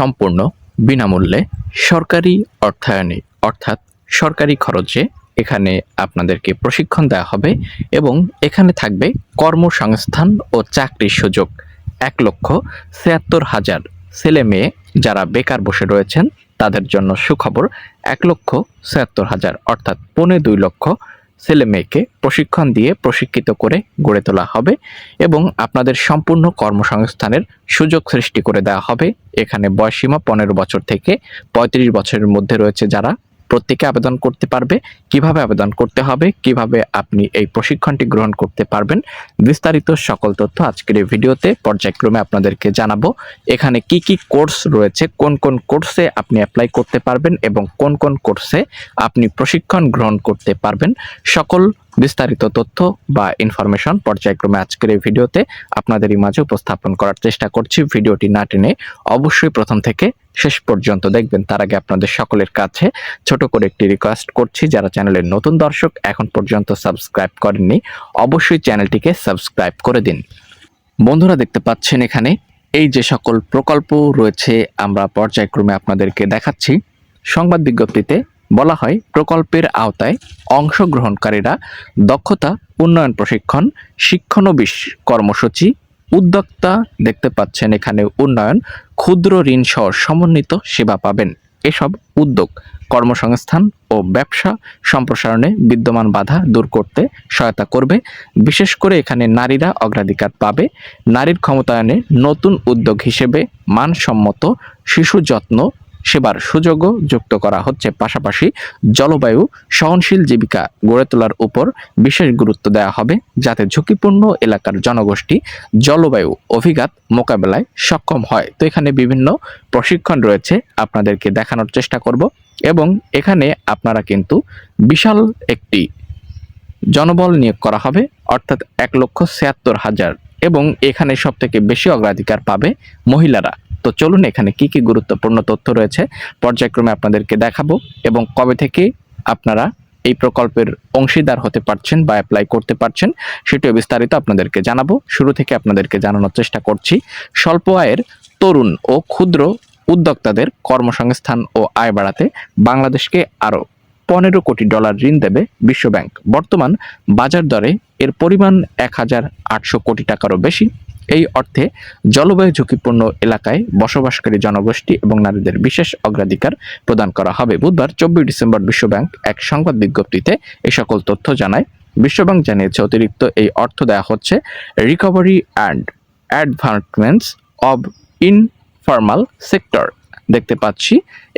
সম্পূর্ণ বিনামূল্যে সরকারি অর্থায়নে অর্থাৎ সরকারি খরচে এখানে আপনাদেরকে প্রশিক্ষণ দেওয়া হবে এবং এখানে থাকবে কর্মসংস্থান ও চাকরির সুযোগ। ১,৭৬,০০০ ছেলে মেয়ে যারা বেকার বসে রয়েছেন তাদের জন্য সুখবর। ১,৭৬,০০০ অর্থাৎ ২.৫ লক্ষ ছেলে মেয়েকে প্রশিক্ষণ দিয়ে প্রশিক্ষিত করে গড়ে তোলা হবে এবং আপনাদের সম্পূর্ণ কর্মসংস্থানের সুযোগ সৃষ্টি করে দেওয়া হবে। এখানে বয়সসীমা ১৫ বছর থেকে ৩৫ বছরের মধ্যে রয়েছে যারা, প্রত্যেকে আবেদন করতে পারবে। কিভাবে আবেদন করতে হবে, কিভাবে আপনি এই প্রশিক্ষণটি গ্রহণ করতে পারবেন, বিস্তারিত সকল তথ্য আজকের এই ভিডিওতে পর্যায়ক্রমে আপনাদেরকে জানাবো। এখানে কি কি কোর্স রয়েছে, কোন কোন কোর্সে আপনি অ্যাপ্লাই করতে পারবেন এবং কোন কোন কোর্সে আপনি প্রশিক্ষণ গ্রহণ করতে পারবেন, সকল বিস্তারিত তথ্য বা ইনফরমেশন পর্যায়ক্রমে আজকের এই ভিডিওতে আপনাদেরই মাঝে উপস্থাপন করার চেষ্টা করছি। ভিডিওটি না টেনে অবশ্যই প্রথম থেকে শেষ পর্যন্ত দেখবেন। তার আগে আপনাদের সকলের কাছে ছোট করে একটি রিকোয়েস্ট করছি, যারা চ্যানেলের নতুন দর্শক এখন পর্যন্ত সাবস্ক্রাইব করেননি অবশ্যই চ্যানেলটিকে সাবস্ক্রাইব করে দিন। বন্ধুরা, দেখতে পাচ্ছেন এখানে এই যে সকল প্রকল্প রয়েছে আমরা পর্যায়ক্রমে আপনাদেরকে দেখাচ্ছি। সংবাদ বিজ্ঞপ্তিতে বলা হয়, প্রকল্পের আওতায় অংশগ্রহণকারীরা দক্ষতা উন্নয়ন প্রশিক্ষণ, শিক্ষানবিশ কর্মসূচি, উদ্যোক্তা দেখতে পাচ্ছেন এখানে উন্নয়ন, ক্ষুদ্র ঋণ সহ সমন্বিত সেবা পাবেন। এসব উদ্যোগ কর্মসংস্থান ও ব্যবসা সম্প্রসারণে বিদ্যমান বাধা দূর করতে সহায়তা করবে। বিশেষ করে এখানে নারীরা অগ্রাধিকার পাবে। নারীর ক্ষমতায়নে নতুন উদ্যোগ হিসেবে মানসম্মত শিশু যত্ন সেবার সুযোগও যুক্ত করা হচ্ছে। পাশাপাশি জলবায়ু সহনশীল জীবিকা গড়ে তোলার উপর বিশেষ গুরুত্ব দেওয়া হবে, যাতে ঝুঁকিপূর্ণ এলাকার জনগোষ্ঠী জলবায়ু অভিঘাত মোকাবেলায় সক্ষম হয়। তো এখানে বিভিন্ন প্রশিক্ষণ রয়েছে, আপনাদেরকে দেখানোর চেষ্টা করব এবং এখানে আপনারা কিন্তু বিশাল একটি জনবল নিয়োগ করা হবে, অর্থাৎ ১,৭৬,০০০ এবং এখানে সব থেকে বেশি অগ্রাধিকার পাবে মহিলারা। তো চলুন এখানে কি কি গুরুত্বপূর্ণ তথ্য রয়েছে পর্যায়ক্রমে আপনাদেরকে দেখাবো এবং কবে থেকে আপনারা এই প্রকল্পের অংশীদার হতে পারছেন বা অ্যাপ্লাই করতে পারছেন সেটিও বিস্তারিত আপনাদেরকে জানাবো। শুরু থেকে আপনাদেরকে জানানোর চেষ্টা করছি। স্বল্প আয়ের তরুণ ও ক্ষুদ্র উদ্যোক্তাদের কর্মসংস্থান ও আয় বাড়াতে বাংলাদেশকে আরও $১৫ কোটি ঋণ দেবে বিশ্বব্যাংক। বর্তমান বাজার দরে এর পরিমাণ ১,৮০০ কোটি টাকারও বেশি। এই অর্থে জলবায়ু ঝুঁকিপূর্ণ এলাকায় বসবাসকারী জনগোষ্ঠী এবং নারীদের বিশেষ অগ্রাধিকার প্রদান করা হবে। বুধবার ২৪ ডিসেম্বর বিশ্বব্যাংক এক সংবাদ বিজ্ঞপ্তিতে এই সকল তথ্য জানায়। বিশ্বব্যাংক জানিয়েছে, অতিরিক্ত এই অর্থ দেওয়া হচ্ছে recovery and অ্যাডভান্সমেন্টস of informal sector. দেখতে পাচ্ছি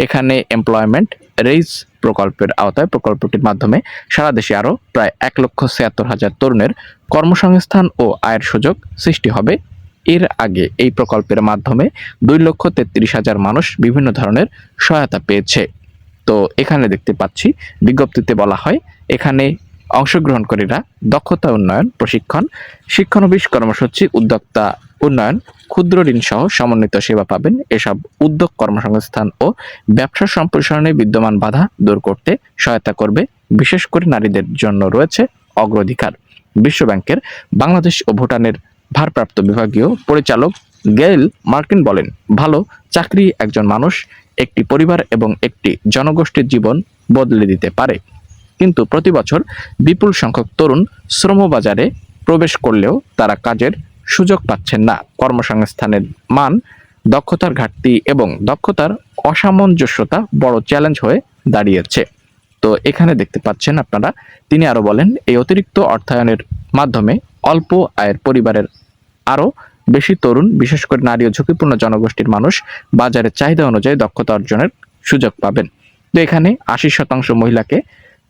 এখানে এমপ্লয়মেন্ট রেইজ প্রকল্পের আওতায় প্রকল্পটির মাধ্যমে সারা দেশে আরও প্রায় ১,৭৬,০০০ তরুণের কর্মসংস্থান ও আয়ের সুযোগ সৃষ্টি হবে। এর আগে এই প্রকল্পের মাধ্যমে ২,৩৩,০০০ মানুষ বিভিন্ন ধরনের সহায়তা পেয়েছে। তো এখানে দেখতে পাচ্ছি বিজ্ঞপ্তিতে বলা হয়, এখানে অংশগ্রহণকারীরা দক্ষতা উন্নয়ন প্রশিক্ষণ, শিক্ষানবিশ কর্মসূচি, উদ্যোক্তা উন্নয়ন, ক্ষুদ্র ঋণ সহ সমন্বিত সেবা পাবেন। এসব উদ্যোগ কর্মসংস্থান ও ব্যবসা সম্প্রসারণে বিদ্যমান বাধা দূর করতে সহায়তা করবে। বিশেষ করে নারীদের জন্য রয়েছে অগ্রাধিকার। বিশ্বব্যাংকের বাংলাদেশ ও ভুটানের ভারপ্রাপ্ত বিভাগীয় পরিচালক গেইল মার্কিন বলেন, ভালো চাকরি একজন মানুষ, একটি পরিবার এবং একটি জনগোষ্ঠীর জীবন বদলে দিতে পারে। কিন্তু প্রতি বছর বিপুল সংখ্যক তরুণ শ্রমবাজারে প্রবেশ করলেও তারা কাজের সুযোগ পাচ্ছেন না। কর্মসংস্থানের মান, দক্ষতার ঘাটতি এবং দক্ষতার অসামঞ্জস্যতা বড় চ্যালেঞ্জ হয়ে দাঁড়িয়েছে। তো এখানে দেখতে পাচ্ছেন আপনারা, তিনি আরো বলেন, এই অতিরিক্ত অর্থায়নের মাধ্যমে অল্প আয়ের পরিবারের আরও বেশি তরুণ, বিশেষ করে নারী ও ঝুঁকিপূর্ণ জনগোষ্ঠীর মানুষ বাজারের চাহিদা অনুযায়ী দক্ষতা অর্জনের সুযোগ পাবেন। তো এখানে ৮০% মহিলাকে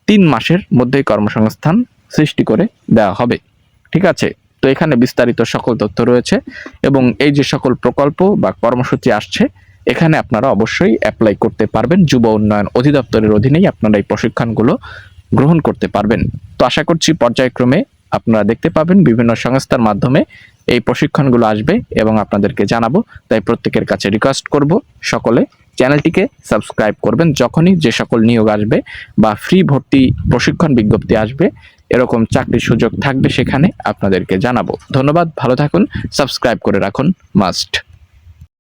৩ মাসের মধ্যেই কর্মসংস্থান সৃষ্টি করে দেওয়া হবে। ঠিক আছে, তো এখানে বিস্তারিত সকল তথ্য রয়েছে এবং এই যে সকল প্রকল্প বা কর্মসূচি আসছে এখানে আপনারা অবশ্যই অ্যাপ্লাই করতে পারবেন। যুব উন্নয়ন অধিদপ্তরের অধীনেই আপনারা এই প্রশিক্ষণগুলো গ্রহণ করতে পারবেন। তো আশা করছি পর্যায়ক্রমে আপনারা দেখতে পাবেন বিভিন্ন সংস্থার মাধ্যমে এই প্রশিক্ষণগুলো আসবে এবং আপনাদেরকে জানাবো। তাই প্রত্যেকের কাছে রিকোয়েস্ট করব, সকলে চ্যানেলটিকে সাবস্ক্রাইব করবেন। যখনই যে সকল নিয়োগ আসবে বা ফ্রি ভর্তি প্রশিক্ষণ বিজ্ঞপ্তি আসবে, এরকম চাকরির সুযোগ থাকবে, সেখানে আপনাদেরকে জানাবো। ধন্যবাদ, ভালো থাকুন, সাবস্ক্রাইব করে রাখুন মাস্ট।